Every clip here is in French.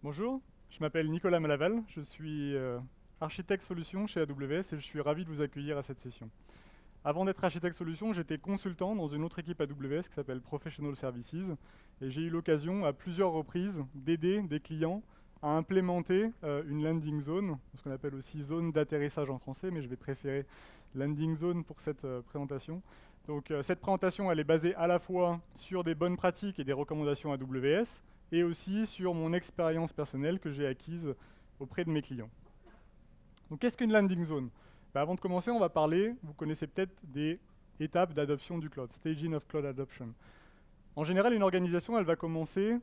Bonjour, je m'appelle Nicolas Malaval, je suis architecte solution chez AWS et je suis ravi de vous accueillir à cette session. Avant d'être architecte solution, j'étais consultant dans une autre équipe AWS qui s'appelle Professional Services et j'ai eu l'occasion à plusieurs reprises d'aider des clients à implémenter une landing zone, ce qu'on appelle aussi zone d'atterrissage en français, mais je vais préférer landing zone pour cette présentation. Donc cette présentation, elle est basée à la fois sur des bonnes pratiques et des recommandations AWS, et aussi sur mon expérience personnelle que j'ai acquise auprès de mes clients. Donc qu'est-ce qu'une landing zone? Avant de commencer, on va parler, vous connaissez peut-être des étapes d'adoption du cloud, staging of cloud adoption. En général, une organisation, elle va commencer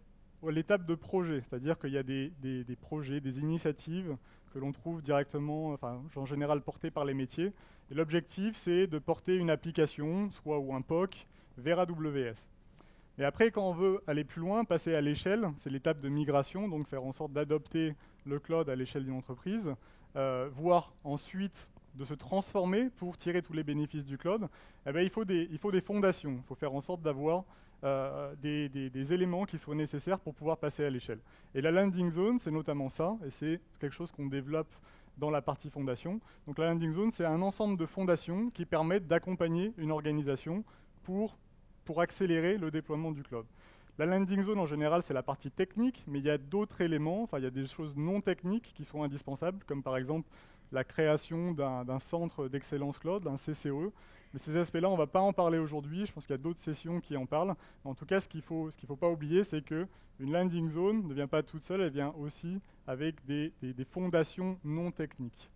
à l'étape de projet, c'est-à-dire qu'il y a des projets, des initiatives que l'on trouve directement, enfin en général portées par les métiers. Et l'objectif, c'est de porter une application, soit ou un POC, vers AWS. Et après, quand on veut aller plus loin, passer à l'échelle, c'est l'étape de migration, donc faire en sorte d'adopter le cloud à l'échelle d'une entreprise, voire ensuite de se transformer pour tirer tous les bénéfices du cloud. Eh bien, il faut des fondations, il faut faire en sorte d'avoir des éléments qui soient nécessaires pour pouvoir passer à l'échelle. Et la landing zone, c'est notamment ça, et c'est quelque chose qu'on développe dans la partie fondation. Donc la landing zone, c'est un ensemble de fondations qui permettent d'accompagner une organisation pour accélérer le déploiement du cloud. La landing zone, en général, c'est la partie technique, mais il y a d'autres éléments, enfin, il y a des choses non techniques qui sont indispensables, comme par exemple la création d'un centre d'excellence cloud, un CCE. Mais ces aspects-là, on ne va pas en parler aujourd'hui. Je pense qu'il y a d'autres sessions qui en parlent. En tout cas, ce qu'il faut pas oublier, c'est qu'une landing zone ne vient pas toute seule, elle vient aussi avec des fondations non techniques.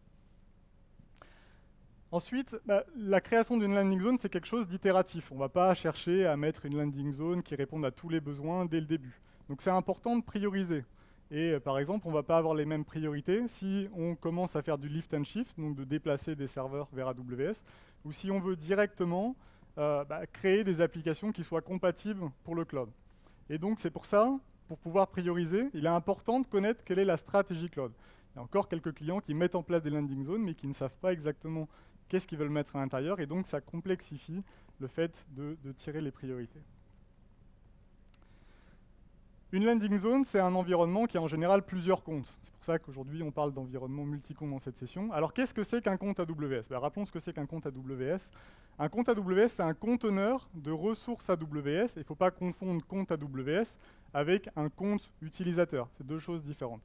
Ensuite, la création d'une landing zone, c'est quelque chose d'itératif. On ne va pas chercher à mettre une landing zone qui réponde à tous les besoins dès le début. Donc c'est important de prioriser. Et par exemple, on ne va pas avoir les mêmes priorités si on commence à faire du lift and shift, donc de déplacer des serveurs vers AWS, ou si on veut directement créer des applications qui soient compatibles pour le cloud. Et donc c'est pour ça, pour pouvoir prioriser, il est important de connaître quelle est la stratégie cloud. Il y a encore quelques clients qui mettent en place des landing zones, mais qui ne savent pas exactement qu'est-ce qu'ils veulent mettre à l'intérieur, et donc ça complexifie le fait de tirer les priorités. Une landing zone, c'est un environnement qui a en général plusieurs comptes. C'est pour ça qu'aujourd'hui, on parle d'environnement multi-compte dans cette session. Alors, qu'est-ce que c'est qu'un compte AWS? Rappelons ce que c'est qu'un compte AWS. Un compte AWS, c'est un conteneur de ressources AWS. Il ne faut pas confondre compte AWS avec un compte utilisateur. C'est deux choses différentes.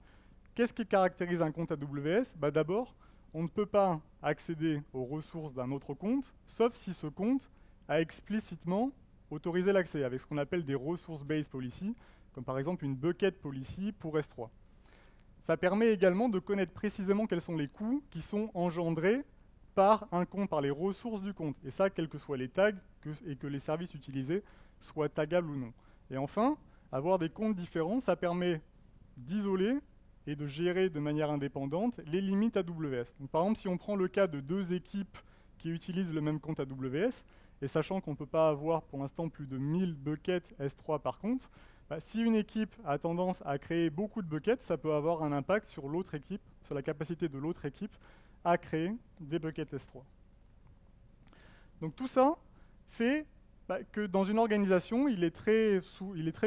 Qu'est-ce qui caractérise un compte AWS? D'abord, on ne peut pas accéder aux ressources d'un autre compte, sauf si ce compte a explicitement autorisé l'accès avec ce qu'on appelle des resource-based policy, comme par exemple une bucket policy pour S3. Ça permet également de connaître précisément quels sont les coûts qui sont engendrés par un compte, par les ressources du compte. Et ça, quels que soient les tags et que les services utilisés soient tagables ou non. Et enfin, avoir des comptes différents, ça permet d'isoler et de gérer de manière indépendante les limites AWS. Donc, par exemple, si on prend le cas de deux équipes qui utilisent le même compte AWS, et sachant qu'on ne peut pas avoir pour l'instant plus de 1000 buckets S3 par compte, si une équipe a tendance à créer beaucoup de buckets, ça peut avoir un impact sur l'autre équipe, sur la capacité de l'autre équipe à créer des buckets S3. Donc tout ça fait que dans une organisation, il est très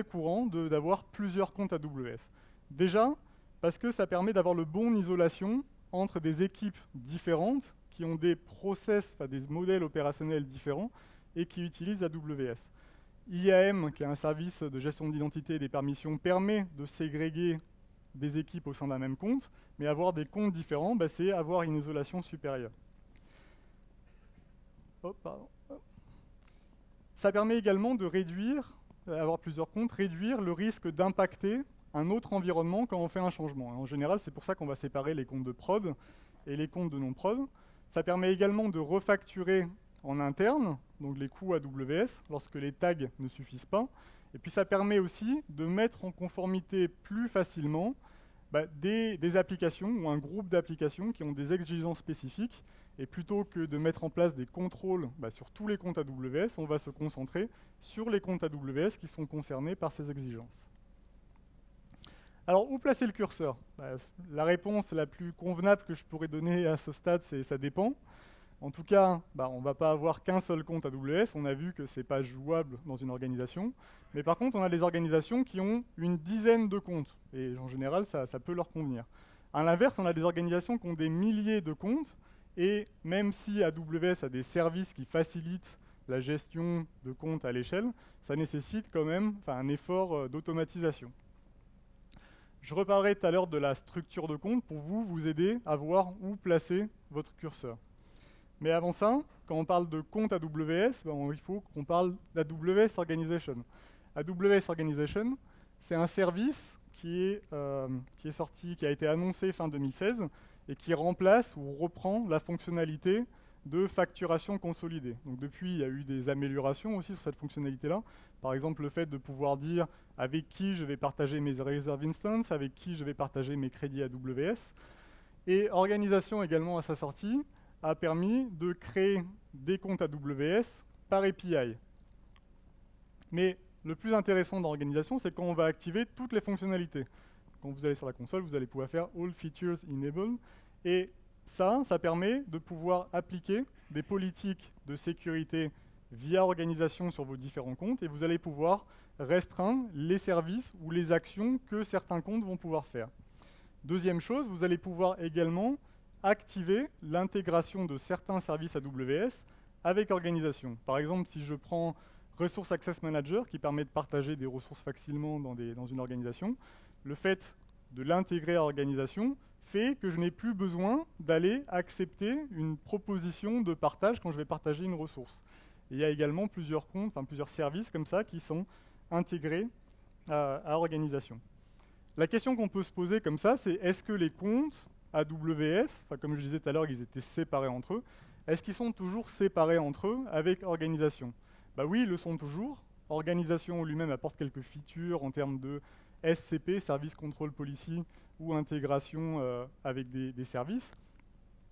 courant d'avoir plusieurs comptes AWS. Déjà, parce que ça permet d'avoir le bon isolation entre des équipes différentes qui ont des process, des modèles opérationnels différents et qui utilisent AWS. IAM, qui est un service de gestion d'identité et des permissions, permet de ségréguer des équipes au sein d'un même compte, mais avoir des comptes différents, c'est avoir une isolation supérieure. Ça permet également de réduire, avoir plusieurs comptes, réduire le risque d'impacter un autre environnement quand on fait un changement. En général, c'est pour ça qu'on va séparer les comptes de prod et les comptes de non-prod. Ça permet également de refacturer en interne, donc les coûts AWS, lorsque les tags ne suffisent pas. Et puis ça permet aussi de mettre en conformité plus facilement des applications ou un groupe d'applications qui ont des exigences spécifiques. Et plutôt que de mettre en place des contrôles sur tous les comptes AWS, on va se concentrer sur les comptes AWS qui sont concernés par ces exigences. Alors, où placer le curseur? La réponse la plus convenable que je pourrais donner à ce stade, c'est ça dépend. En tout cas, on ne va pas avoir qu'un seul compte AWS. On a vu que ce n'est pas jouable dans une organisation. Mais par contre, on a des organisations qui ont une dizaine de comptes. Et en général, ça peut leur convenir. À l'inverse, on a des organisations qui ont des milliers de comptes. Et même si AWS a des services qui facilitent la gestion de comptes à l'échelle, ça nécessite quand même un effort d'automatisation. Je reparlerai tout à l'heure de la structure de compte pour vous aider à voir où placer votre curseur. Mais avant ça, quand on parle de compte AWS, il faut qu'on parle d'AWS Organization. AWS Organization, c'est un service qui est sorti, qui a été annoncé fin 2016 et qui remplace ou reprend la fonctionnalité de facturation consolidée. Donc depuis, il y a eu des améliorations aussi sur cette fonctionnalité-là. Par exemple, le fait de pouvoir dire avec qui je vais partager mes reserve instances, avec qui je vais partager mes crédits AWS. Et Organisation également à sa sortie a permis de créer des comptes AWS par API. Mais le plus intéressant dans Organisation, c'est quand on va activer toutes les fonctionnalités. Quand vous allez sur la console, vous allez pouvoir faire All Features Enable. Et ça permet de pouvoir appliquer des politiques de sécurité via Organisation sur vos différents comptes et vous allez pouvoir restreindre les services ou les actions que certains comptes vont pouvoir faire. Deuxième chose, vous allez pouvoir également activer l'intégration de certains services AWS avec Organisation. Par exemple, si je prends Resource Access Manager qui permet de partager des ressources facilement dans une organisation, le fait de l'intégrer à Organisation fait que je n'ai plus besoin d'aller accepter une proposition de partage quand je vais partager une ressource. Et il y a également plusieurs comptes, plusieurs services comme ça qui sont intégrés à Organisation. La question qu'on peut se poser comme ça, c'est est-ce que les comptes AWS, comme je disais tout à l'heure, ils étaient séparés entre eux, est-ce qu'ils sont toujours séparés entre eux avec Organisation? Oui, ils le sont toujours. Organisation lui-même apporte quelques features en termes de SCP, Service Control Policy, ou intégration avec des services.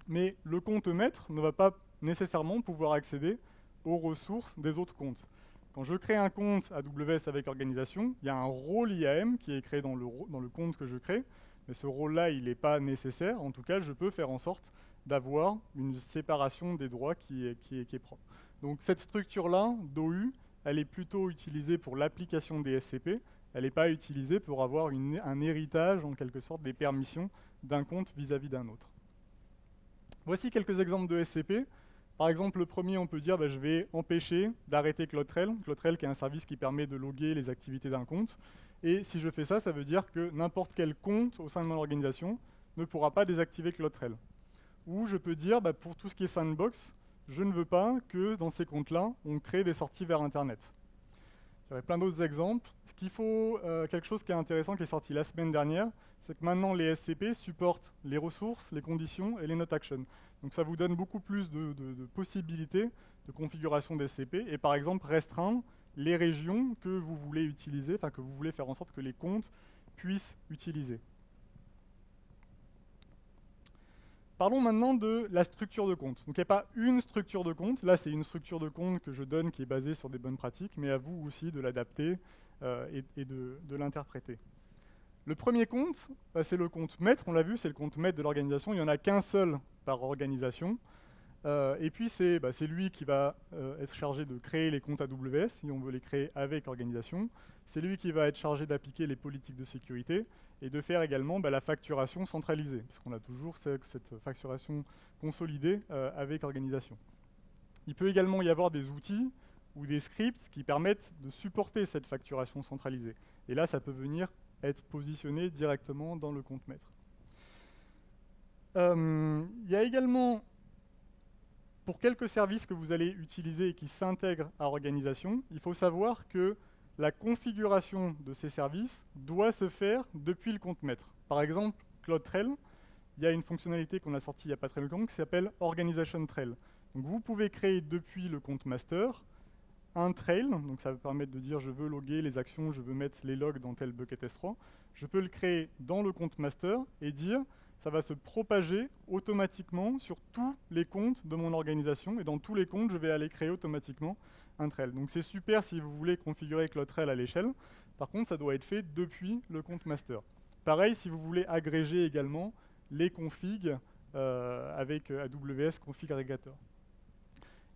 Mais le compte maître ne va pas nécessairement pouvoir accéder aux ressources des autres comptes. Quand je crée un compte AWS avec Organisation, il y a un rôle IAM qui est créé dans le compte que je crée, mais ce rôle-là, il n'est pas nécessaire. En tout cas, je peux faire en sorte d'avoir une séparation des droits qui est propre. Donc cette structure-là, d'OU, elle est plutôt utilisée pour l'application des SCP. Elle n'est pas utilisée pour avoir un héritage, en quelque sorte, des permissions d'un compte vis-à-vis d'un autre. Voici quelques exemples de SCP. Par exemple, le premier, on peut dire, je vais empêcher d'arrêter CloudTrail. CloudTrail qui est un service qui permet de loguer les activités d'un compte. Et si je fais ça, ça veut dire que n'importe quel compte au sein de mon organisation ne pourra pas désactiver CloudTrail. Ou je peux dire, pour tout ce qui est sandbox, je ne veux pas que dans ces comptes-là, on crée des sorties vers Internet. Il y aurait plein d'autres exemples. Ce qu'il faut, quelque chose qui est intéressant, qui est sorti la semaine dernière, c'est que maintenant les SCP supportent les ressources, les conditions et les not action. Donc ça vous donne beaucoup plus de possibilités de configuration des SCP et par exemple restreindre les régions que vous voulez utiliser, que vous voulez faire en sorte que les comptes puissent utiliser. Parlons maintenant de la structure de compte. Donc il n'y a pas une structure de compte. Là, c'est une structure de compte que je donne qui est basée sur des bonnes pratiques, mais à vous aussi de l'adapter et de l'interpréter. Le premier compte, c'est le compte maître. On l'a vu, c'est le compte maître de l'organisation. Il n'y en a qu'un seul par organisation. Et puis, c'est lui qui va être chargé de créer les comptes AWS, si on veut les créer avec organisation. C'est lui qui va être chargé d'appliquer les politiques de sécurité et de faire également la facturation centralisée, parce qu'on a toujours cette facturation consolidée avec organisation. Il peut également y avoir des outils ou des scripts qui permettent de supporter cette facturation centralisée. Et là, ça peut venir être positionné directement dans le compte maître. Il y a également, pour quelques services que vous allez utiliser et qui s'intègrent à organisation, il faut savoir que la configuration de ces services doit se faire depuis le compte maître. Par exemple, CloudTrail, il y a une fonctionnalité qu'on a sortie il n'y a pas très longtemps qui s'appelle Organization Trail. Donc vous pouvez créer depuis le compte master un trail, donc ça va permettre de dire je veux loguer les actions, je veux mettre les logs dans tel bucket S3. Je peux le créer dans le compte master et dire ça va se propager automatiquement sur tous les comptes de mon organisation et dans tous les comptes, je vais aller créer automatiquement un trail. Donc c'est super si vous voulez configurer CloudTrail à l'échelle. Par contre, ça doit être fait depuis le compte master. Pareil, si vous voulez agréger également les configs avec AWS Config Aggregator.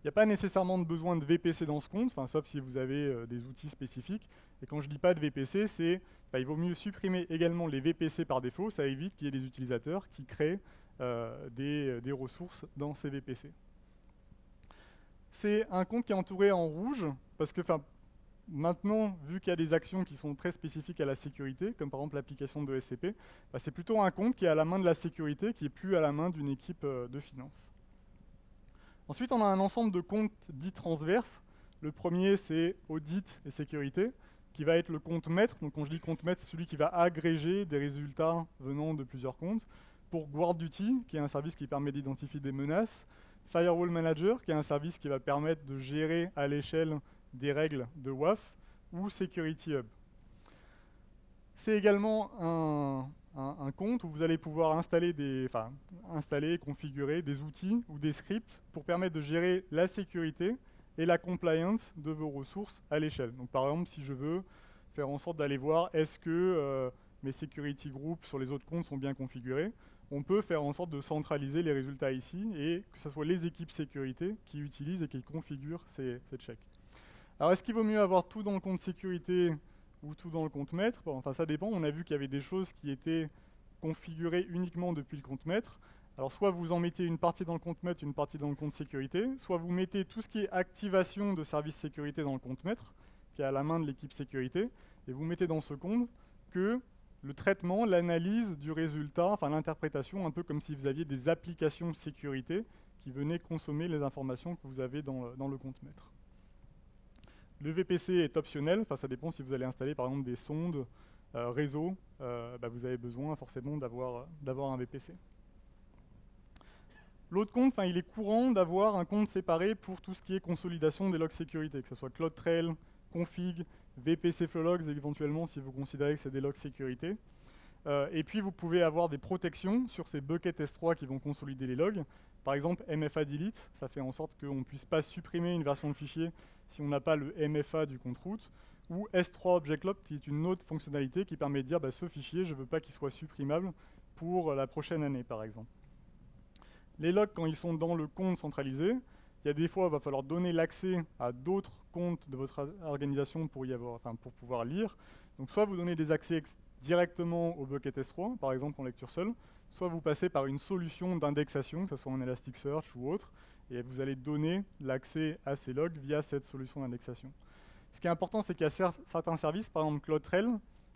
Il n'y a pas nécessairement de besoin de VPC dans ce compte, sauf si vous avez des outils spécifiques. Et quand je ne dis pas de VPC, c'est il vaut mieux supprimer également les VPC par défaut, ça évite qu'il y ait des utilisateurs qui créent des ressources dans ces VPC. C'est un compte qui est entouré en rouge, parce que maintenant, vu qu'il y a des actions qui sont très spécifiques à la sécurité, comme par exemple l'application de SCP, c'est plutôt un compte qui est à la main de la sécurité, qui n'est plus à la main d'une équipe de finance. Ensuite, on a un ensemble de comptes dits transverses. Le premier, c'est audit et sécurité, qui va être le compte maître. Donc quand je dis compte maître, c'est celui qui va agréger des résultats venant de plusieurs comptes. Pour GuardDuty, qui est un service qui permet d'identifier des menaces. Firewall Manager, qui est un service qui va permettre de gérer à l'échelle des règles de WAF. Ou Security Hub. C'est également un compte où vous allez pouvoir installer et configurer des outils ou des scripts pour permettre de gérer la sécurité et la compliance de vos ressources à l'échelle. Donc par exemple, si je veux faire en sorte d'aller voir est-ce que mes security groups sur les autres comptes sont bien configurés, on peut faire en sorte de centraliser les résultats ici et que ce soit les équipes sécurité qui utilisent et qui configurent ces checks. Alors est-ce qu'il vaut mieux avoir tout dans le compte sécurité ou tout dans le compte maître? Ça dépend. On a vu qu'il y avait des choses qui étaient configurées uniquement depuis le compte maître. Alors soit vous en mettez une partie dans le compte maître, une partie dans le compte sécurité, soit vous mettez tout ce qui est activation de services sécurité dans le compte maître, qui est à la main de l'équipe sécurité, et vous mettez dans ce compte que le traitement, l'analyse du résultat, l'interprétation, un peu comme si vous aviez des applications sécurité qui venaient consommer les informations que vous avez dans le compte maître. Le VPC est optionnel, ça dépend si vous allez installer par exemple des sondes, réseau, vous avez besoin forcément d'avoir un VPC. L'autre compte, il est courant d'avoir un compte séparé pour tout ce qui est consolidation des logs sécurité, que ce soit CloudTrail, config, VPC Flowlogs éventuellement si vous considérez que c'est des logs sécurité. Et puis vous pouvez avoir des protections sur ces buckets S3 qui vont consolider les logs. Par exemple, MFA delete, ça fait en sorte qu'on ne puisse pas supprimer une version de fichier si on n'a pas le MFA du compte root. Ou S3 Object Lock, qui est une autre fonctionnalité qui permet de dire ce fichier, je ne veux pas qu'il soit supprimable pour la prochaine année, par exemple. Les logs, quand ils sont dans le compte centralisé, il y a des fois, il va falloir donner l'accès à d'autres comptes de votre organisation pour pouvoir lire. Donc soit vous donnez des accès directement au bucket S3, par exemple en lecture seule, soit vous passez par une solution d'indexation, que ce soit en Elasticsearch ou autre, et vous allez donner l'accès à ces logs via cette solution d'indexation. Ce qui est important, c'est qu'il y a certains services, par exemple CloudTrail,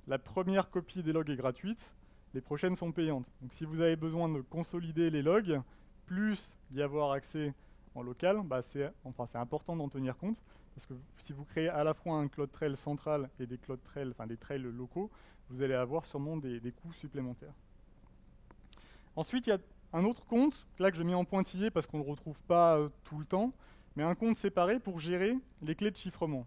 la première copie des logs est gratuite, les prochaines sont payantes. Donc si vous avez besoin de consolider les logs, plus d'y avoir accès en local, c'est important d'en tenir compte, parce que si vous créez à la fois un CloudTrail central et des CloudTrail, des trails locaux, vous allez avoir sûrement des coûts supplémentaires. Ensuite, il y a un autre compte, là que j'ai mis en pointillé parce qu'on ne le retrouve pas tout le temps, mais un compte séparé pour gérer les clés de chiffrement.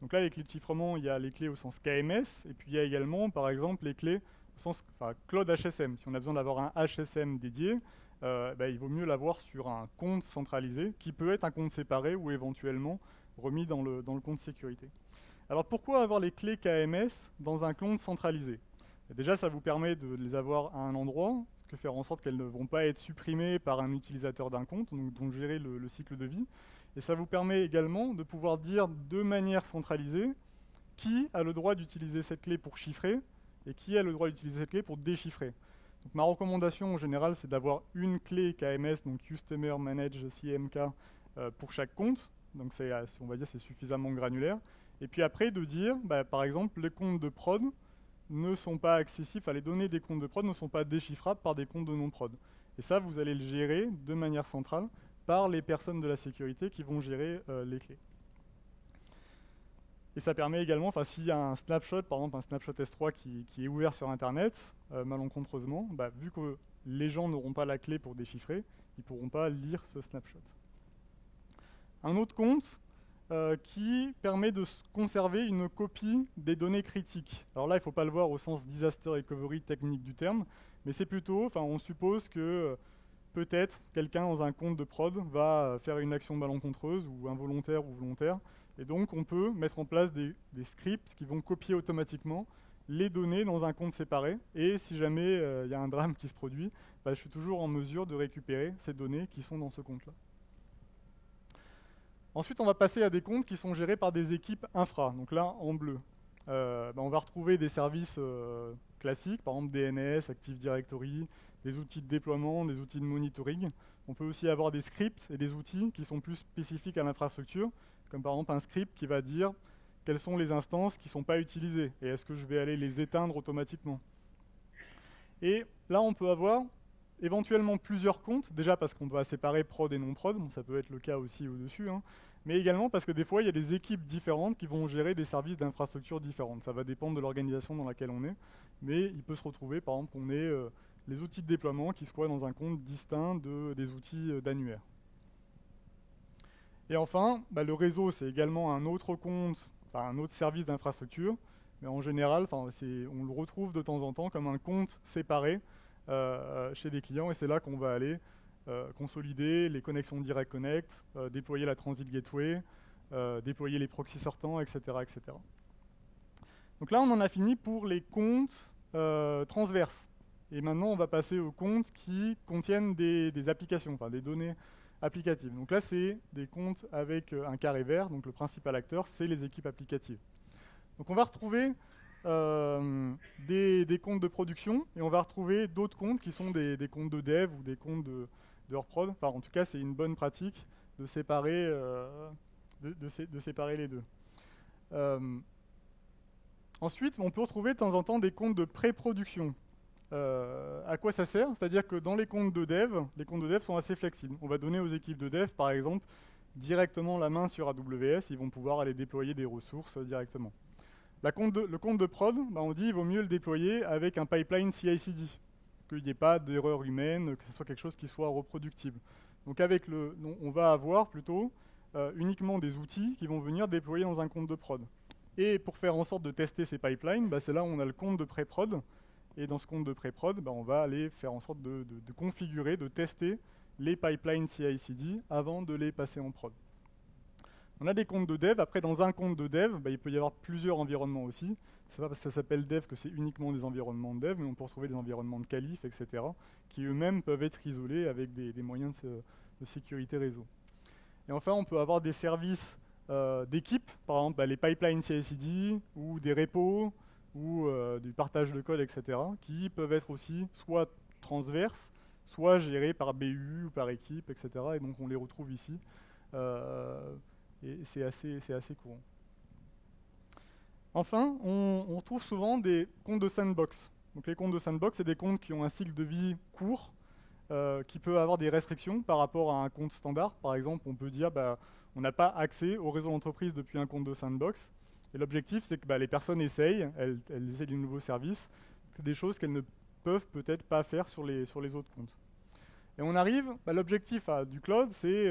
Donc là, les clés de chiffrement, il y a les clés au sens KMS, et puis il y a également, par exemple, les clés au sens Cloud HSM. Si on a besoin d'avoir un HSM dédié, il vaut mieux l'avoir sur un compte centralisé, qui peut être un compte séparé ou éventuellement remis dans le compte sécurité. Alors pourquoi avoir les clés KMS dans un compte centralisé? Déjà, ça vous permet de les avoir à un endroit, que faire en sorte qu'elles ne vont pas être supprimées par un utilisateur d'un compte, donc gérer le cycle de vie. Et ça vous permet également de pouvoir dire de manière centralisée qui a le droit d'utiliser cette clé pour chiffrer et qui a le droit d'utiliser cette clé pour déchiffrer. Donc ma recommandation en général, c'est d'avoir une clé KMS, donc Customer Managed CMK, pour chaque compte. Donc on va dire c'est suffisamment granulaire. Et puis après de dire, par exemple, les comptes de prod ne sont pas accessibles, les données des comptes de prod ne sont pas déchiffrables par des comptes de non-prod. Et ça, vous allez le gérer de manière centrale par les personnes de la sécurité qui vont gérer les clés. Et ça permet également, s'il y a un snapshot, par exemple un snapshot S3 qui est ouvert sur Internet, malencontreusement, vu que les gens n'auront pas la clé pour déchiffrer, ils ne pourront pas lire ce snapshot. Un autre compte qui permet de conserver une copie des données critiques. Alors là, il ne faut pas le voir au sens disaster recovery technique du terme, mais c'est plutôt, on suppose que peut-être quelqu'un dans un compte de prod va faire une action malencontreuse ou involontaire ou volontaire, et donc on peut mettre en place des scripts qui vont copier automatiquement les données dans un compte séparé, et si jamais il y a un drame qui se produit, je suis toujours en mesure de récupérer ces données qui sont dans ce compte-là. Ensuite, on va passer à des comptes qui sont gérés par des équipes infra, donc là en bleu. On va retrouver des services classiques, par exemple DNS, Active Directory, des outils de déploiement, des outils de monitoring. On peut aussi avoir des scripts et des outils qui sont plus spécifiques à l'infrastructure, comme par exemple un script qui va dire quelles sont les instances qui ne sont pas utilisées et est-ce que je vais aller les éteindre automatiquement. Et là, on peut avoir éventuellement plusieurs comptes, déjà parce qu'on doit séparer prod et non prod, bon, ça peut être le cas aussi au-dessus, hein, mais également parce que des fois, il y a des équipes différentes qui vont gérer des services d'infrastructure différentes. Ça va dépendre de l'organisation dans laquelle on est, mais il peut se retrouver, par exemple, qu'on ait les outils de déploiement qui soient dans un compte distinct des outils d'annuaire. Et enfin, le réseau, c'est également un autre compte, enfin un autre service d'infrastructure, mais en général, on le retrouve de temps en temps comme un compte séparé chez des clients, et c'est là qu'on va aller consolider les connexions Direct Connect, déployer la Transit Gateway, déployer les proxys sortants, etc., etc. Donc là, on en a fini pour les comptes transverses. Et maintenant, on va passer aux comptes qui contiennent des applications, enfin des données applicatives. Donc là, c'est des comptes avec un carré vert, donc le principal acteur, c'est les équipes applicatives. Donc on va retrouver des comptes de production et on va retrouver d'autres comptes qui sont des comptes de dev ou des comptes de hors prod. Enfin, en tout cas, c'est une bonne pratique de séparer, de séparer les deux. Ensuite, on peut retrouver de temps en temps des comptes de pré-production. À quoi ça sert? C'est-à-dire que dans les comptes de dev sont assez flexibles. On va donner aux équipes de dev, par exemple, directement la main sur AWS, ils vont pouvoir aller déployer des ressources directement. Le compte de prod, on dit qu'il vaut mieux le déployer avec un pipeline CI/CD, qu'il n'y ait pas d'erreur humaine, que ce soit quelque chose qui soit reproductible. Donc on va avoir plutôt uniquement des outils qui vont venir déployer dans un compte de prod. Et pour faire en sorte de tester ces pipelines, c'est là où on a le compte de pré-prod. Et dans ce compte de pré-prod, on va aller faire en sorte de configurer, de tester les pipelines CI/CD avant de les passer en prod. On a des comptes de dev. Après, dans un compte de dev, il peut y avoir plusieurs environnements aussi. C'est pas parce que ça s'appelle dev que c'est uniquement des environnements de dev, mais on peut retrouver des environnements de qualif, etc., qui eux-mêmes peuvent être isolés avec des moyens de sécurité réseau. Et enfin, on peut avoir des services d'équipe, par exemple les pipelines CI/CD ou des repos ou du partage de code, etc., qui peuvent être aussi soit transverses, soit gérés par BU ou par équipe, etc. Et donc on les retrouve ici. Et c'est assez courant. Enfin, on trouve souvent des comptes de sandbox. Donc les comptes de sandbox, c'est des comptes qui ont un cycle de vie court, qui peut avoir des restrictions par rapport à un compte standard. Par exemple, on peut dire on n'a pas accès au réseau d'entreprise depuis un compte de sandbox. Et l'objectif, c'est que les personnes essayent, elles essayent du nouveau service, c'est des choses qu'elles ne peuvent peut-être pas faire sur les autres comptes. Et on arrive, l'objectif du cloud, c'est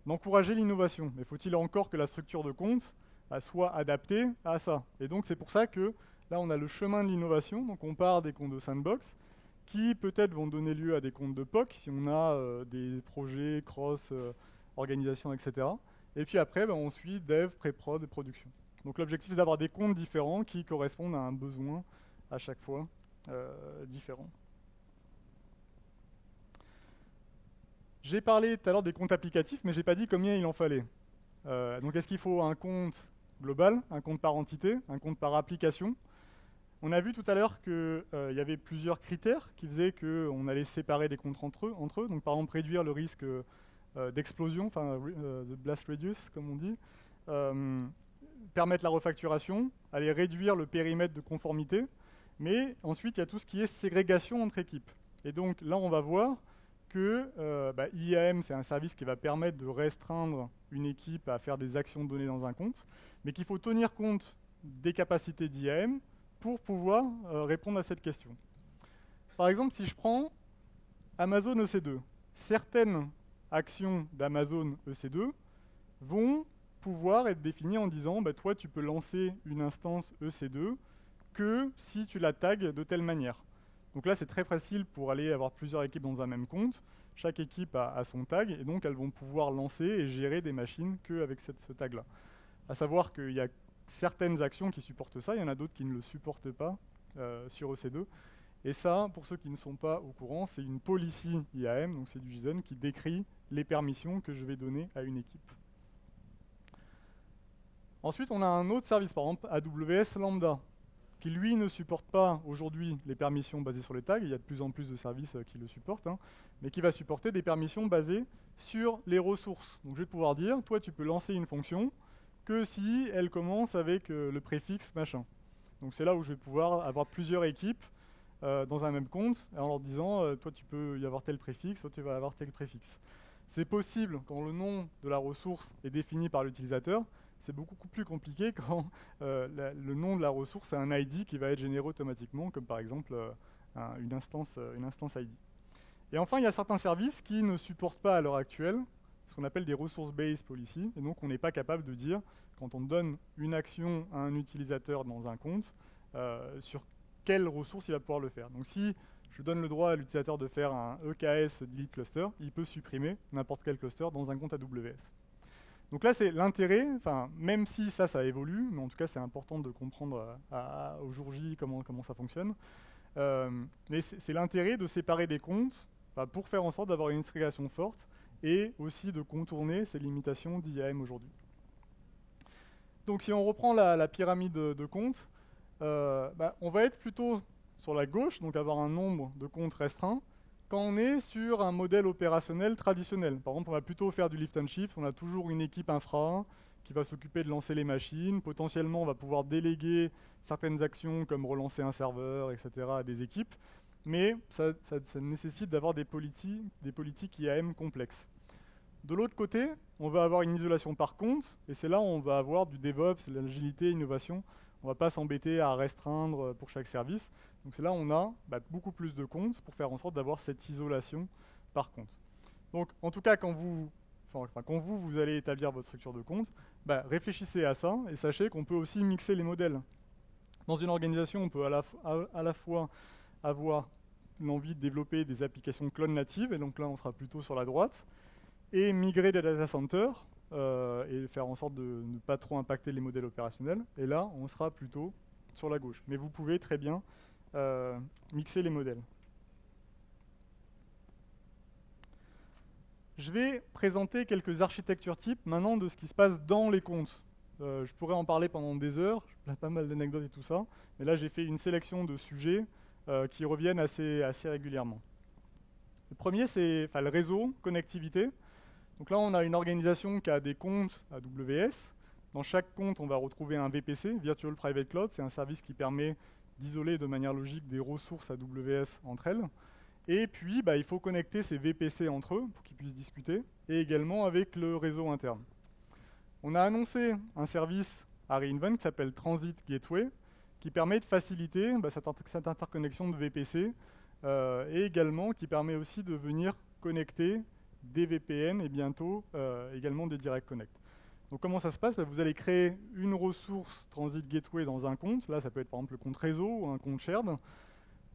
d'encourager l'innovation. Mais faut-il encore que la structure de compte soit adaptée à ça? Et donc c'est pour ça que là on a le chemin de l'innovation, donc on part des comptes de sandbox, qui peut-être vont donner lieu à des comptes de POC, si on a des projets cross, organisation, etc. Et puis après, on suit dev, pré-prod et production. Donc l'objectif, c'est d'avoir des comptes différents qui correspondent à un besoin à chaque fois différent. J'ai parlé tout à l'heure des comptes applicatifs, mais je n'ai pas dit combien il en fallait. Donc est-ce qu'il faut un compte global, un compte par entité, un compte par application? On a vu tout à l'heure qu'il y avait plusieurs critères qui faisaient qu'on allait séparer des comptes entre eux. Donc par exemple réduire le risque d'explosion, enfin de blast radius comme on dit, permettre la refacturation, aller réduire le périmètre de conformité, mais ensuite il y a tout ce qui est ségrégation entre équipes. Et donc là on va voir que IAM c'est un service qui va permettre de restreindre une équipe à faire des actions données dans un compte, mais qu'il faut tenir compte des capacités d'IAM pour pouvoir répondre à cette question. Par exemple, si je prends Amazon EC2, certaines actions d'Amazon EC2 vont pouvoir être définies en disant toi tu peux lancer une instance EC2 que si tu la tags de telle manière. Donc là c'est très facile pour aller avoir plusieurs équipes dans un même compte. Chaque équipe a son tag et donc elles vont pouvoir lancer et gérer des machines qu'avec ce tag là. À savoir qu'il y a certaines actions qui supportent ça, il y en a d'autres qui ne le supportent pas sur EC2. Et ça, pour ceux qui ne sont pas au courant, c'est une policy IAM, donc c'est du JSON qui décrit les permissions que je vais donner à une équipe. Ensuite, on a un autre service, par exemple AWS Lambda, qui lui ne supporte pas aujourd'hui les permissions basées sur les tags. Il y a de plus en plus de services qui le supportent, hein, mais qui va supporter des permissions basées sur les ressources. Donc je vais pouvoir dire, toi tu peux lancer une fonction que si elle commence avec le préfixe machin. Donc c'est là où je vais pouvoir avoir plusieurs équipes dans un même compte, en leur disant, toi tu peux y avoir tel préfixe, toi tu vas avoir tel préfixe. C'est possible quand le nom de la ressource est défini par l'utilisateur. C'est beaucoup plus compliqué quand le nom de la ressource est un ID qui va être généré automatiquement, comme par exemple une instance ID. Et enfin, il y a certains services qui ne supportent pas à l'heure actuelle ce qu'on appelle des resource-based policy, et donc on n'est pas capable de dire, quand on donne une action à un utilisateur dans un compte, sur quelle ressource il va pouvoir le faire. Donc si je donne le droit à l'utilisateur de faire un EKS delete cluster, il peut supprimer n'importe quel cluster dans un compte AWS. Donc là, c'est l'intérêt, enfin, même si ça évolue, mais en tout cas, c'est important de comprendre au jour J comment ça fonctionne. Mais c'est l'intérêt de séparer des comptes pour faire en sorte d'avoir une ségrégation forte et aussi de contourner ces limitations d'IAM aujourd'hui. Donc si on reprend la pyramide de comptes, on va être plutôt sur la gauche, donc avoir un nombre de comptes restreint, quand on est sur un modèle opérationnel traditionnel. Par exemple, on va plutôt faire du lift and shift, on a toujours une équipe infra qui va s'occuper de lancer les machines. Potentiellement, on va pouvoir déléguer certaines actions comme relancer un serveur, etc. à des équipes. Mais ça nécessite d'avoir des politiques IAM complexes. De l'autre côté, on va avoir une isolation par compte, et c'est là où on va avoir du DevOps, de l'agilité, l'innovation. On ne va pas s'embêter à restreindre pour chaque service. Donc c'est là où on a beaucoup plus de comptes pour faire en sorte d'avoir cette isolation par compte. Donc en tout cas, quand vous allez établir votre structure de compte, réfléchissez à ça et sachez qu'on peut aussi mixer les modèles. Dans une organisation, on peut à la fois avoir l'envie de développer des applications cloud natives, et donc là on sera plutôt sur la droite, et migrer des data centers et faire en sorte de ne pas trop impacter les modèles opérationnels. Et là, on sera plutôt sur la gauche. Mais vous pouvez très bien mixer les modèles. Je vais présenter quelques architectures types maintenant de ce qui se passe dans les comptes. Je pourrais en parler pendant des heures, j'ai pas mal d'anecdotes et tout ça, mais là j'ai fait une sélection de sujets qui reviennent assez régulièrement. Le premier, c'est le réseau, connectivité. Donc là, on a une organisation qui a des comptes AWS. Dans chaque compte, on va retrouver un VPC, Virtual Private Cloud. C'est un service qui permet d'isoler de manière logique des ressources AWS entre elles. Et puis, il faut connecter ces VPC entre eux pour qu'ils puissent discuter, et également avec le réseau interne. On a annoncé un service à reInvent qui s'appelle Transit Gateway, qui permet de faciliter cette interconnexion de VPC, et également qui permet aussi de venir connecter des VPN et bientôt également des Direct Connect. Donc comment ça se passe? Vous allez créer une ressource Transit Gateway dans un compte. Là, ça peut être par exemple le compte réseau ou un compte shared.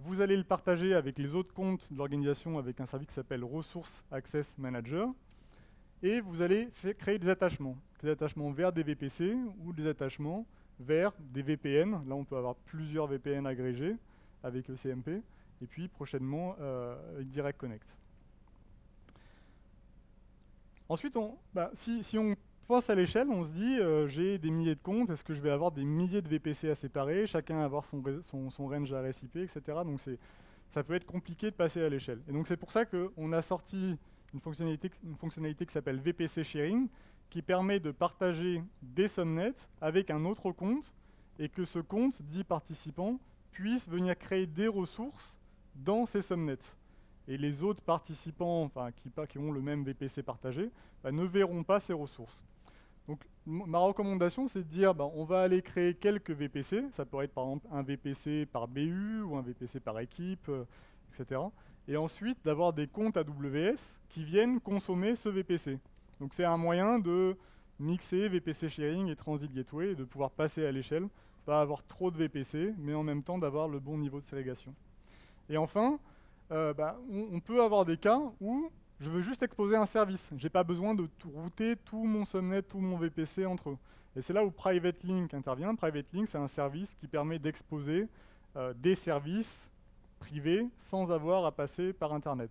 Vous allez le partager avec les autres comptes de l'organisation avec un service qui s'appelle Resource Access Manager. Et vous allez créer des attachements vers des VPC ou des attachements vers des VPN. Là, on peut avoir plusieurs VPN agrégés avec le CMP. Et puis prochainement, avec Direct Connect. Ensuite, si on pense à l'échelle, on se dit j'ai des milliers de comptes, est-ce que je vais avoir des milliers de VPC à séparer, chacun avoir son range RSIP, etc. Donc ça peut être compliqué de passer à l'échelle. Et donc c'est pour ça qu'on a sorti une fonctionnalité qui s'appelle VPC Sharing, qui permet de partager des subnets avec un autre compte, et que ce compte, dit participant, puisse venir créer des ressources dans ces subnets. Et les autres participants qui ont le même VPC partagé ne verront pas ces ressources. Donc ma recommandation, c'est de dire on va aller créer quelques VPC. Ça pourrait être par exemple un VPC par BU ou un VPC par équipe, etc. Et ensuite d'avoir des comptes AWS qui viennent consommer ce VPC. Donc c'est un moyen de mixer VPC Sharing et Transit Gateway et de pouvoir passer à l'échelle, pas avoir trop de VPC, mais en même temps d'avoir le bon niveau de ségrégation. Et enfin, on peut avoir des cas où je veux juste exposer un service. Je n'ai pas besoin de router tout mon subnet, tout mon VPC entre eux. Et c'est là où Private Link intervient. Private Link, c'est un service qui permet d'exposer des services privés sans avoir à passer par Internet.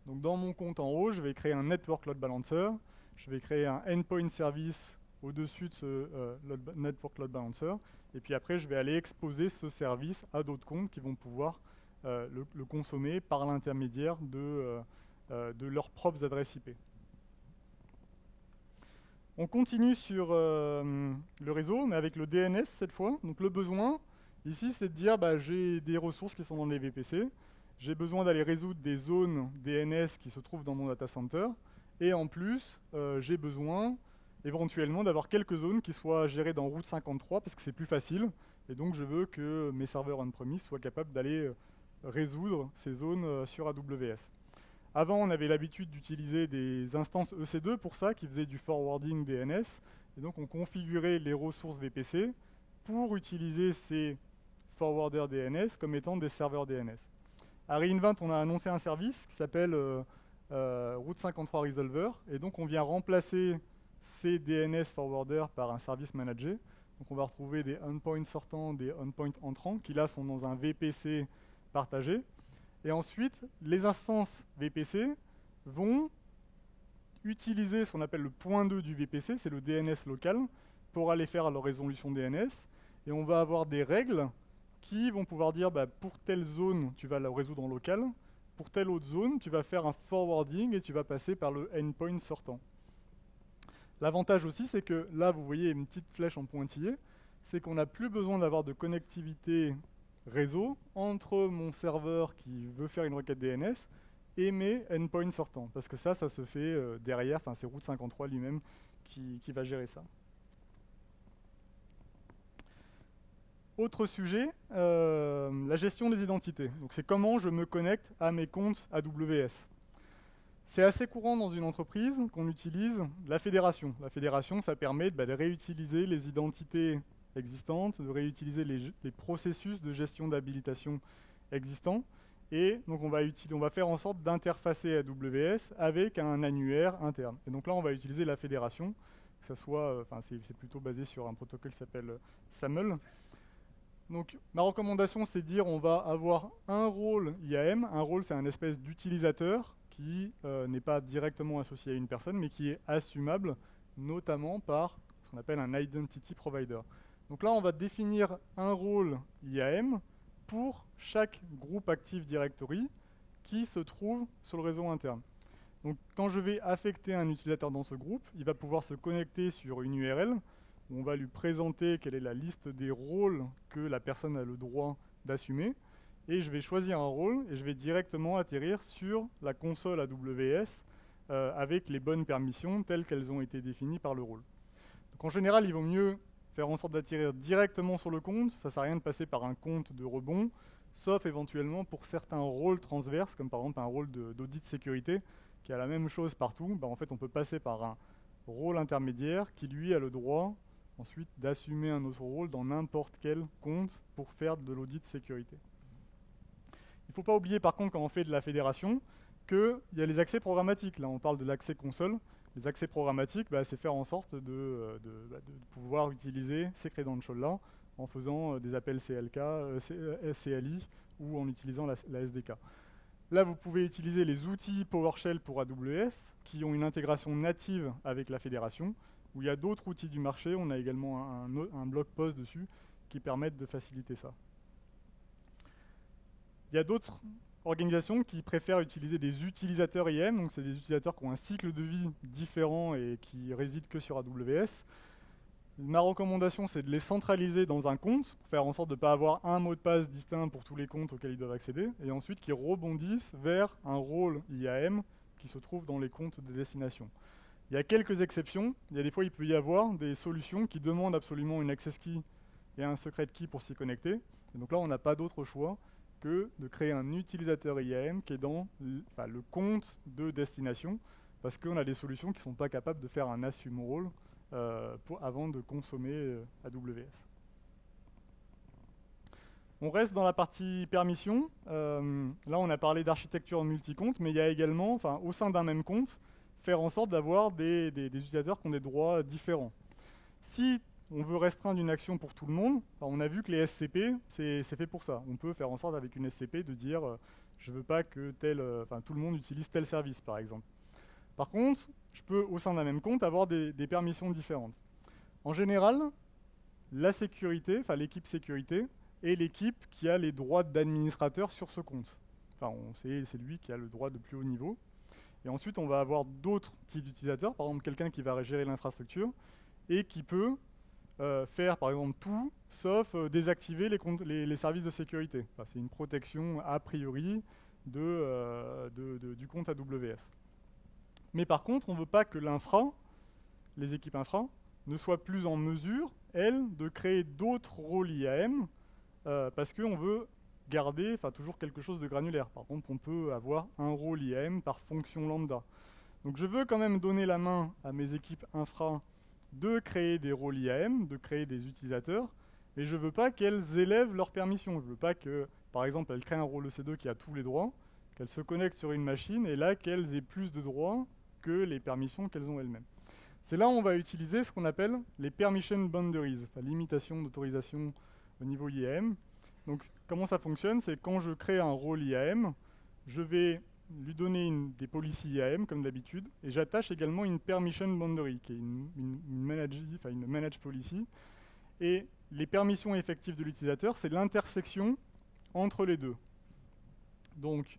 Donc dans mon compte en haut, je vais créer un Network Load Balancer, je vais créer un Endpoint Service au-dessus de ce Network Load Balancer. Et puis après, je vais aller exposer ce service à d'autres comptes qui vont pouvoir le consommer par l'intermédiaire de leurs propres adresses IP. On continue sur le réseau, mais avec le DNS cette fois. Donc le besoin, ici, c'est de dire j'ai des ressources qui sont dans les VPC, j'ai besoin d'aller résoudre des zones DNS qui se trouvent dans mon data center, et en plus, j'ai besoin éventuellement d'avoir quelques zones qui soient gérées dans Route 53 parce que c'est plus facile, et donc je veux que mes serveurs on-premise soient capables d'aller résoudre ces zones sur AWS. Avant, on avait l'habitude d'utiliser des instances EC2 pour ça, qui faisaient du forwarding DNS. Et donc, on configurait les ressources VPC pour utiliser ces forwarders DNS comme étant des serveurs DNS. À re:Invent, on a annoncé un service qui s'appelle Route 53 Resolver. Et donc, on vient remplacer ces DNS forwarders par un service managé. Donc, on va retrouver des endpoints sortants, des endpoints entrants, qui là sont dans un VPC partagé. Et ensuite, les instances VPC vont utiliser ce qu'on appelle le point 2 du VPC, c'est le DNS local, pour aller faire leur résolution DNS. Et on va avoir des règles qui vont pouvoir dire pour telle zone, tu vas la résoudre en local. Pour telle autre zone, tu vas faire un forwarding et tu vas passer par le endpoint sortant. L'avantage aussi, c'est que là, vous voyez une petite flèche en pointillé, c'est qu'on n'a plus besoin d'avoir de connectivité réseau entre mon serveur qui veut faire une requête DNS et mes endpoints sortants. Parce que ça se fait derrière, c'est Route 53 lui-même qui va gérer ça. Autre sujet, la gestion des identités. Donc c'est comment je me connecte à mes comptes AWS. C'est assez courant dans une entreprise qu'on utilise la fédération. La fédération, ça permet de réutiliser les identités existantes, de réutiliser les processus de gestion d'habilitation existants. Et donc on va faire en sorte d'interfacer AWS avec un annuaire interne. Et donc là, on va utiliser la fédération, que ça soit, c'est plutôt basé sur un protocole qui s'appelle SAML. Donc ma recommandation, c'est de dire on va avoir un rôle IAM. Un rôle, c'est un espèce d'utilisateur qui n'est pas directement associé à une personne, mais qui est assumable, notamment par ce qu'on appelle un identity provider. Donc là, on va définir un rôle IAM pour chaque groupe Active Directory qui se trouve sur le réseau interne. Donc quand je vais affecter un utilisateur dans ce groupe, il va pouvoir se connecter sur une URL où on va lui présenter quelle est la liste des rôles que la personne a le droit d'assumer. Et je vais choisir un rôle et je vais directement atterrir sur la console AWS avec les bonnes permissions telles qu'elles ont été définies par le rôle. Donc en général, il vaut mieux faire en sorte d'atterrir directement sur le compte. Ça ne sert à rien de passer par un compte de rebond, sauf éventuellement pour certains rôles transverses, comme par exemple un rôle d'audit de sécurité, qui a la même chose partout. En fait, on peut passer par un rôle intermédiaire qui, lui, a le droit ensuite d'assumer un autre rôle dans n'importe quel compte pour faire de l'audit de sécurité. Il ne faut pas oublier, par contre, quand on fait de la fédération, qu'il y a les accès programmatiques. Là, on parle de l'accès console. Les accès programmatiques, c'est faire en sorte de pouvoir utiliser ces credentials-là en faisant des appels CLK, CLI ou en utilisant la SDK. Là, vous pouvez utiliser les outils PowerShell pour AWS qui ont une intégration native avec la fédération, où il y a d'autres outils du marché. On a également un blog post dessus qui permettent de faciliter ça. Il y a d'autres organisations qui préfèrent utiliser des utilisateurs IAM, donc c'est des utilisateurs qui ont un cycle de vie différent et qui résident que sur AWS. Ma recommandation, c'est de les centraliser dans un compte, pour faire en sorte de ne pas avoir un mot de passe distinct pour tous les comptes auxquels ils doivent accéder, et ensuite qu'ils rebondissent vers un rôle IAM qui se trouve dans les comptes de destination. Il y a quelques exceptions. Il y a des fois, il peut y avoir des solutions qui demandent absolument une access key et un secret key pour s'y connecter. Et donc là, on n'a pas d'autre choix que de créer un utilisateur IAM qui est dans le compte de destination, parce qu'on a des solutions qui ne sont pas capables de faire un assume role avant de consommer AWS. On reste dans la partie permission. Là, on a parlé d'architecture multi-compte, mais il y a également, au sein d'un même compte, faire en sorte d'avoir des utilisateurs qui ont des droits différents. Si on veut restreindre une action pour tout le monde, on a vu que les SCP, c'est fait pour ça. On peut faire en sorte avec une SCP de dire je ne veux pas que tout le monde utilise tel service, par exemple. Par contre, je peux, au sein d'un même compte, avoir des permissions différentes. En général, la sécurité, enfin l'équipe sécurité, est l'équipe qui a les droits d'administrateur sur ce compte. Enfin, c'est lui qui a le droit de plus haut niveau. Et ensuite, on va avoir d'autres types d'utilisateurs, par exemple quelqu'un qui va gérer l'infrastructure et qui peut faire par exemple tout, sauf désactiver les services de sécurité. Enfin, c'est une protection a priori du compte AWS. Mais par contre, on ne veut pas que les équipes infra, ne soient plus en mesure, elles, de créer d'autres rôles IAM, parce qu'on veut garder toujours quelque chose de granulaire. Par contre, on peut avoir un rôle IAM par fonction lambda. Donc je veux quand même donner la main à mes équipes infra de créer des rôles IAM, de créer des utilisateurs, mais je ne veux pas qu'elles élèvent leurs permissions. Je ne veux pas que, par exemple, elles créent un rôle EC2 qui a tous les droits, qu'elles se connectent sur une machine et là qu'elles aient plus de droits que les permissions qu'elles ont elles-mêmes. C'est là où on va utiliser ce qu'on appelle les permission boundaries, enfin limitations d'autorisation au niveau IAM. Donc comment ça fonctionne? C'est quand je crée un rôle IAM, je vais lui donner des policies IAM comme d'habitude, et j'attache également une permission boundary, qui est une manage policy. Et les permissions effectives de l'utilisateur, c'est l'intersection entre les deux. Donc,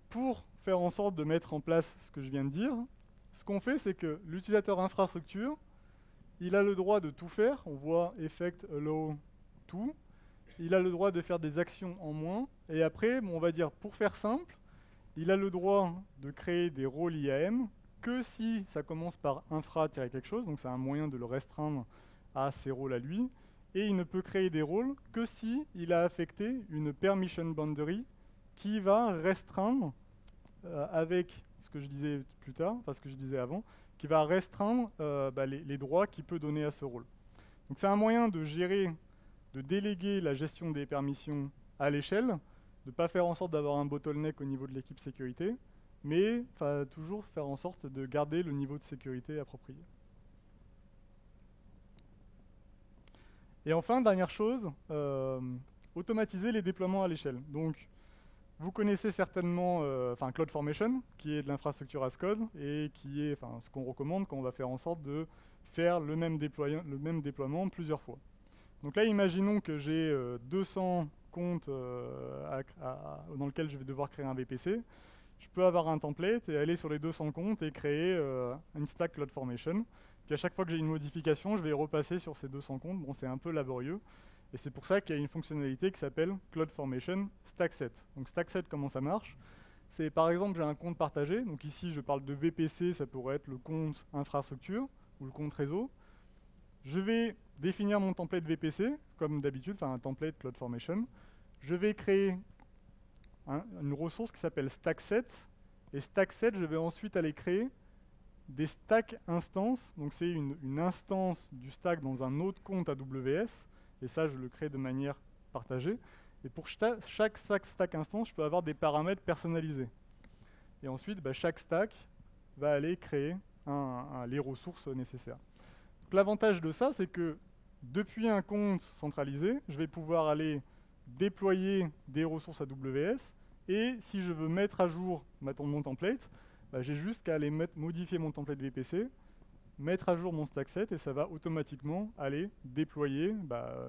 pour faire en sorte de mettre en place ce que je viens de dire, ce qu'on fait, c'est que l'utilisateur infrastructure, il a le droit de tout faire. On voit effect, allow, tout. Il a le droit de faire des actions en moins. Et après, on va dire, pour faire simple, il a le droit de créer des rôles IAM que si ça commence par infra-quelque chose, donc c'est un moyen de le restreindre à ses rôles à lui, et il ne peut créer des rôles que si il a affecté une permission boundary qui va restreindre avec ce que je disais plus tard, enfin ce que je disais avant, qui va restreindre les droits qu'il peut donner à ce rôle. Donc c'est un moyen de gérer, de déléguer la gestion des permissions à l'échelle, de ne pas faire en sorte d'avoir un bottleneck au niveau de l'équipe sécurité, mais toujours faire en sorte de garder le niveau de sécurité approprié. Et enfin, dernière chose, automatiser les déploiements à l'échelle. Donc, vous connaissez certainement CloudFormation, qui est de l'infrastructure as code, et qui est ce qu'on recommande quand on va faire en sorte de faire le même déploiement plusieurs fois. Donc là, imaginons que j'ai 200 comptes dans lesquels je vais devoir créer un VPC. Je peux avoir un template et aller sur les 200 comptes et créer une stack CloudFormation. Puis à chaque fois que j'ai une modification, je vais repasser sur ces 200 comptes. Bon, c'est un peu laborieux. Et c'est pour ça qu'il y a une fonctionnalité qui s'appelle CloudFormation StackSet. Donc StackSet, comment ça marche? C'est par exemple, j'ai un compte partagé. Donc ici, je parle de VPC, ça pourrait être le compte infrastructure ou le compte réseau. Je vais définir mon template VPC, comme d'habitude, un template CloudFormation. Je vais créer une ressource qui s'appelle StackSet. Et StackSet, je vais ensuite aller créer des stack instances. Donc c'est une instance du stack dans un autre compte AWS. Et ça, je le crée de manière partagée. Et pour chaque stack instance, je peux avoir des paramètres personnalisés. Et ensuite, chaque stack va aller créer les ressources nécessaires. L'avantage de ça, c'est que depuis un compte centralisé, je vais pouvoir aller déployer des ressources AWS. Et si je veux mettre à jour mon template, j'ai juste qu'à aller modifier mon template VPC, mettre à jour mon StackSet, et ça va automatiquement aller déployer,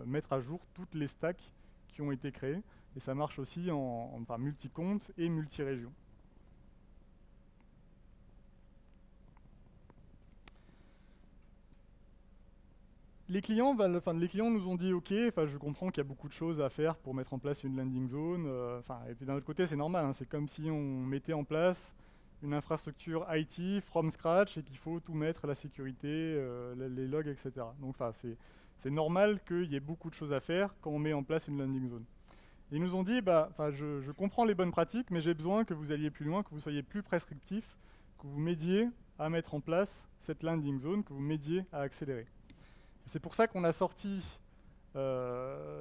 mettre à jour toutes les stacks qui ont été créées. Et ça marche aussi en multi-compte et multi-région. Les clients nous ont dit OK, je comprends qu'il y a beaucoup de choses à faire pour mettre en place une landing zone. Et puis d'un autre côté, c'est normal, c'est comme si on mettait en place une infrastructure IT from scratch et qu'il faut tout mettre, la sécurité, les logs, etc. Donc c'est normal qu'il y ait beaucoup de choses à faire quand on met en place une landing zone. Et ils nous ont dit, je comprends les bonnes pratiques, mais j'ai besoin que vous alliez plus loin, que vous soyez plus prescriptif, que vous m'aidiez à mettre en place cette landing zone, que vous m'aidiez à accélérer. C'est pour ça qu'on a sorti,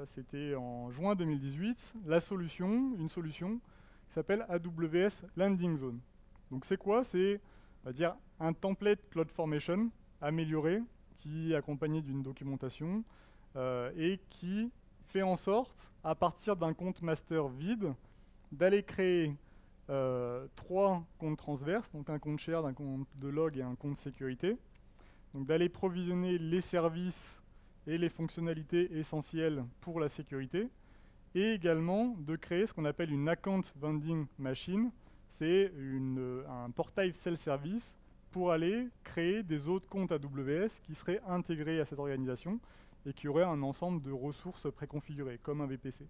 c'était en juin 2018, une solution qui s'appelle AWS Landing Zone. Donc c'est quoi? C'est, on va dire, un template CloudFormation amélioré qui est accompagné d'une documentation et qui fait en sorte, à partir d'un compte master vide, d'aller créer 3 comptes transverses, donc un compte share, un compte de log et un compte sécurité, donc d'aller provisionner les services et les fonctionnalités essentielles pour la sécurité, et également de créer ce qu'on appelle une account vending machine. C'est un portail self-service pour aller créer des autres comptes AWS qui seraient intégrés à cette organisation et qui auraient un ensemble de ressources préconfigurées, comme un VPC.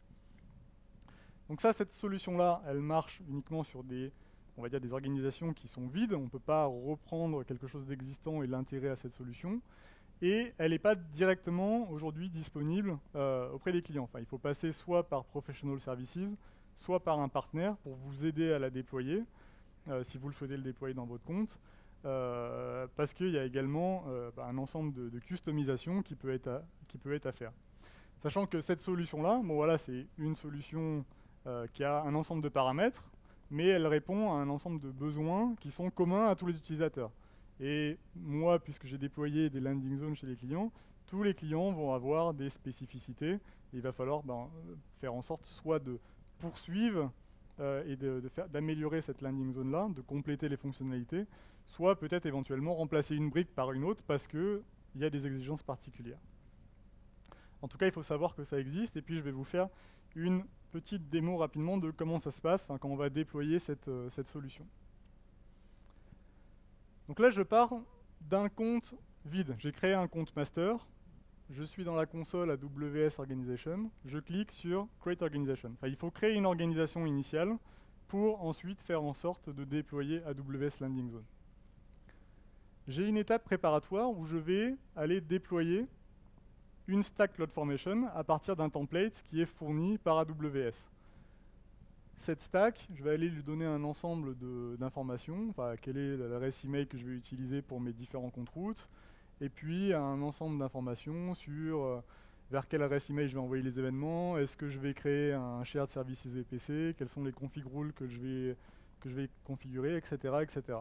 Donc ça, cette solution-là, elle marche uniquement sur on va dire des organisations qui sont vides. On ne peut pas reprendre quelque chose d'existant et l'intégrer à cette solution. Et elle n'est pas directement aujourd'hui disponible auprès des clients. Enfin, il faut passer soit par Professional Services, soit par un partenaire pour vous aider à la déployer, si vous le souhaitez le déployer dans votre compte, parce qu'il y a également un ensemble de customisation qui peut être à faire. Sachant que cette solution-là, bon voilà, c'est une solution qui a un ensemble de paramètres, mais elle répond à un ensemble de besoins qui sont communs à tous les utilisateurs. Et moi, puisque j'ai déployé des landing zones chez les clients, tous les clients vont avoir des spécificités. Et il va falloir faire en sorte soit de poursuivre et d'améliorer cette landing zone-là, de compléter les fonctionnalités, soit peut-être éventuellement remplacer une brique par une autre parce qu'il y a des exigences particulières. En tout cas, il faut savoir que ça existe. Et puis, je vais vous faire une petite démo rapidement de comment ça se passe quand on va déployer cette solution. Donc là, je pars d'un compte vide. J'ai créé un compte master. Je suis dans la console AWS Organization. Je clique sur Create Organization. Enfin, il faut créer une organisation initiale pour ensuite faire en sorte de déployer AWS Landing Zone. J'ai une étape préparatoire où je vais aller déployer une stack CloudFormation à partir d'un template qui est fourni par AWS. Cette stack, je vais aller lui donner un ensemble d'informations, enfin, quelle est l'adresse email que je vais utiliser pour mes différents comptes routes, et puis un ensemble d'informations sur vers quelle adresse email je vais envoyer les événements, est-ce que je vais créer un shared services VPC, quels sont les config rules que je vais configurer, etc., etc.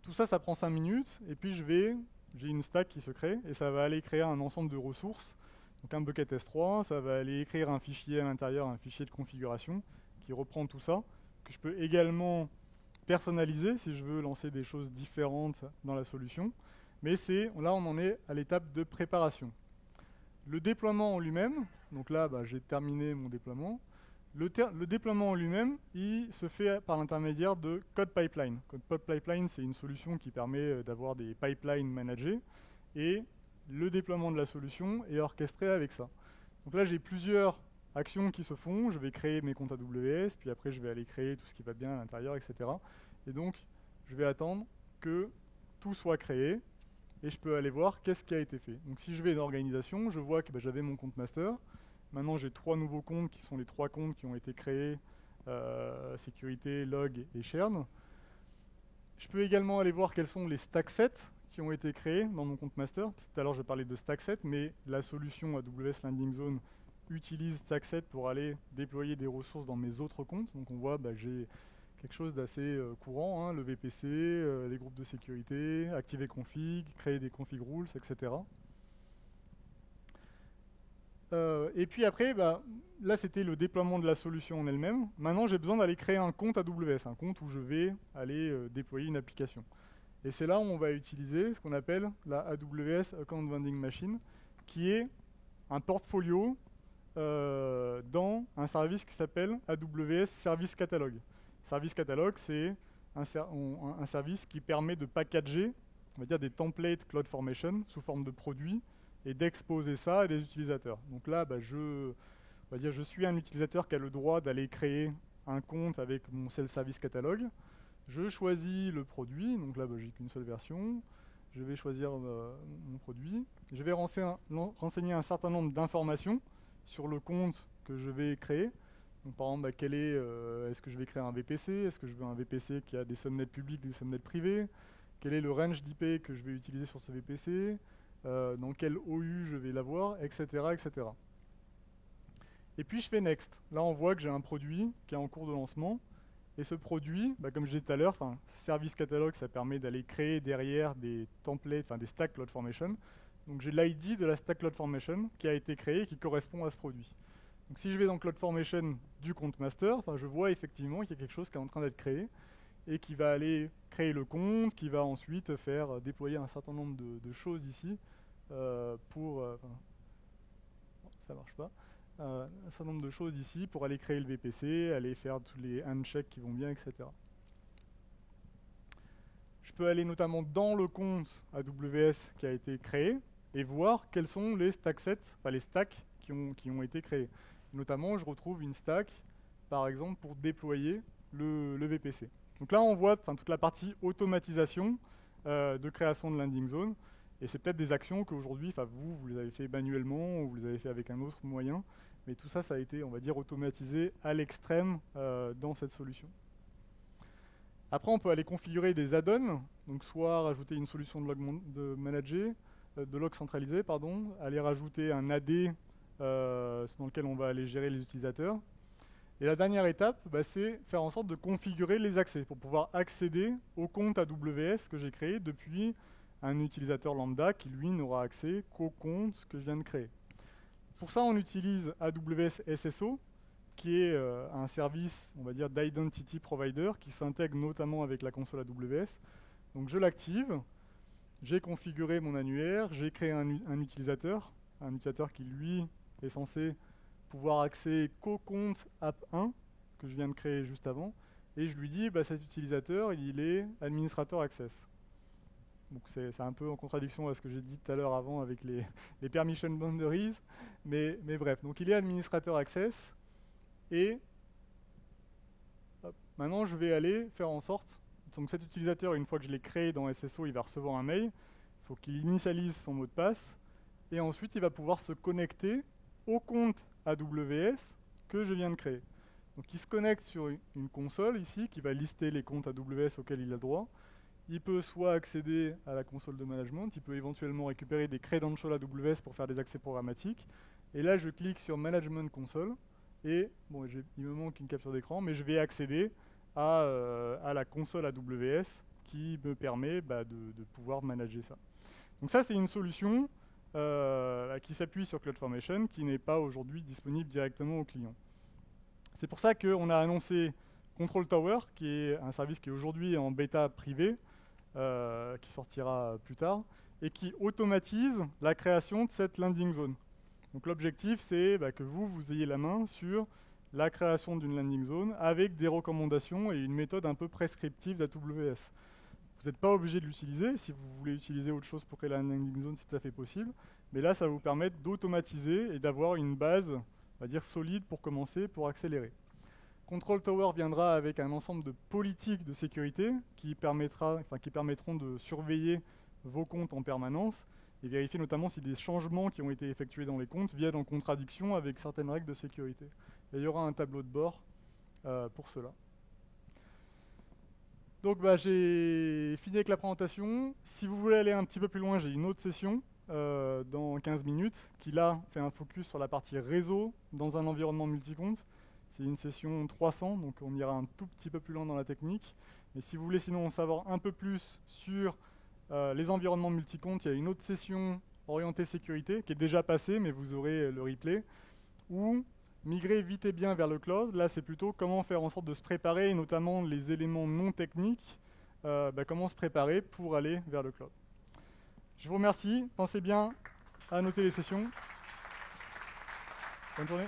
Tout ça, ça prend 5 minutes, et puis j'ai une stack qui se crée, et ça va aller créer un ensemble de ressources. Donc un bucket S3, ça va aller écrire un fichier à l'intérieur, un fichier de configuration qui reprend tout ça, que je peux également personnaliser si je veux lancer des choses différentes dans la solution. Mais là, on en est à l'étape de préparation. Le déploiement en lui-même, donc là, j'ai terminé mon déploiement. Le déploiement en lui-même, il se fait par l'intermédiaire de Code Pipeline. Code Pipeline, c'est une solution qui permet d'avoir des pipelines managés. Et le déploiement de la solution est orchestré avec ça. Donc là, j'ai plusieurs actions qui se font. Je vais créer mes comptes AWS, puis après, je vais aller créer tout ce qui va bien à l'intérieur, etc. Et donc, je vais attendre que tout soit créé et je peux aller voir qu'est-ce qui a été fait. Donc, si je vais dans l'organisation, je vois que j'avais mon compte master. Maintenant, j'ai 3 nouveaux comptes qui sont les 3 comptes qui ont été créés, sécurité, log et shared. Je peux également aller voir quels sont les stack sets qui ont été créés dans mon compte master. Tout à l'heure, je parlais de stackset, mais la solution AWS Landing Zone utilise stackset pour aller déployer des ressources dans mes autres comptes. Donc on voit que j'ai quelque chose d'assez courant, le VPC, les groupes de sécurité, activer config, créer des config rules, etc. Et puis après, là c'était le déploiement de la solution en elle-même. Maintenant, j'ai besoin d'aller créer un compte AWS, un compte où je vais aller déployer une application. Et c'est là où on va utiliser ce qu'on appelle la AWS Account Vending Machine, qui est un portfolio dans un service qui s'appelle AWS Service Catalog. Service Catalog, c'est un service qui permet de packager, on va dire, des templates CloudFormation sous forme de produits et d'exposer ça à des utilisateurs. Donc là, je suis un utilisateur qui a le droit d'aller créer un compte avec mon self-service catalog. Je choisis le produit, donc là j'ai qu'une seule version. Je vais choisir mon produit. Je vais renseigner un certain nombre d'informations sur le compte que je vais créer. Donc, par exemple, est-ce que je vais créer un VPC? Est-ce que je veux un VPC qui a des subnets publics, des subnets privés? Quel est le range d'IP que je vais utiliser sur ce VPC? Dans quel OU je vais l'avoir, etc., etc. Et puis je fais Next. Là, on voit que j'ai un produit qui est en cours de lancement. Et ce produit, comme je disais tout à l'heure, Service Catalog, ça permet d'aller créer derrière des templates, des stacks CloudFormation. Donc j'ai l'ID de la stack CloudFormation qui a été créée et qui correspond à ce produit. Donc si je vais dans CloudFormation du compte master, je vois effectivement qu'il y a quelque chose qui est en train d'être créé. et qui va aller créer le compte, qui va ensuite faire déployer un certain nombre de choses ici ça marche pas. Un certain nombre de choses ici pour aller créer le VPC, aller faire tous les handshakes qui vont bien, etc. Je peux aller notamment dans le compte AWS qui a été créé et voir quels sont les stack sets, enfin les stacks qui ont été créés. Notamment, je retrouve une stack, par exemple, pour déployer le VPC. Donc là, on voit toute la partie automatisation de création de landing zone. Et c'est peut-être des actions qu'aujourd'hui, vous les avez fait manuellement ou vous les avez fait avec un autre moyen. Mais tout ça, ça a été, on va dire, automatisé à l'extrême dans cette solution. Après, on peut aller configurer des add-ons. Donc soit rajouter une solution de log centralisé, aller rajouter un AD dans lequel on va aller gérer les utilisateurs. Et la dernière étape, c'est faire en sorte de configurer les accès pour pouvoir accéder au compte AWS que j'ai créé depuis un utilisateur lambda qui, lui, n'aura accès qu'au compte que je viens de créer. Pour ça, on utilise AWS SSO, qui est un service, on va dire, d'identity provider qui s'intègre notamment avec la console AWS. Donc je l'active, j'ai configuré mon annuaire, j'ai créé un utilisateur qui, lui, est censé pouvoir accéder qu'au compte app1 que je viens de créer juste avant, et je lui dis, cet utilisateur, il est administrateur access. Donc c'est un peu en contradiction à ce que j'ai dit tout à l'heure avant avec les permission boundaries, mais bref. Donc il est administrateur access, et maintenant je vais aller faire en sorte, donc cet utilisateur, une fois que je l'ai créé dans SSO, il va recevoir un mail, il faut qu'il initialise son mot de passe, et ensuite il va pouvoir se connecter au compte AWS que je viens de créer. Donc il se connecte sur une console ici qui va lister les comptes AWS auxquels il a droit. Il peut soit accéder à la console de management, il peut éventuellement récupérer des credentials AWS pour faire des accès programmatiques. Et là, je clique sur Management Console et il me manque une capture d'écran, mais je vais accéder à la console AWS qui me permet de pouvoir manager ça. Donc ça, c'est une solution qui s'appuie sur CloudFormation, qui n'est pas aujourd'hui disponible directement aux clients. C'est pour ça qu'on a annoncé Control Tower, qui est un service qui est aujourd'hui en bêta privée, qui sortira plus tard, et qui automatise la création de cette landing zone. Donc l'objectif, c'est que vous ayez la main sur la création d'une landing zone avec des recommandations et une méthode un peu prescriptive d'AWS. Vous n'êtes pas obligé de l'utiliser. Si vous voulez utiliser autre chose pour créer la landing zone, c'est tout à fait possible. Mais là, ça va vous permettre d'automatiser et d'avoir une base, on va dire, solide pour commencer, pour accélérer. Control Tower viendra avec un ensemble de politiques de sécurité qui permettront de surveiller vos comptes en permanence et vérifier notamment si des changements qui ont été effectués dans les comptes viennent en contradiction avec certaines règles de sécurité. Et il y aura un tableau de bord pour cela. Donc j'ai fini avec la présentation. Si vous voulez aller un petit peu plus loin, j'ai une autre session dans 15 minutes qui là fait un focus sur la partie réseau dans un environnement multi-compte. C'est une session 300, donc on ira un tout petit peu plus loin dans la technique. Et si vous voulez sinon en savoir un peu plus sur les environnements multi-comptes, il y a une autre session orientée sécurité qui est déjà passée, mais vous aurez le replay. Ou migrer vite et bien vers le cloud, là c'est plutôt comment faire en sorte de se préparer, et notamment les éléments non techniques, comment se préparer pour aller vers le cloud. Je vous remercie, pensez bien à noter les sessions. Bonne journée.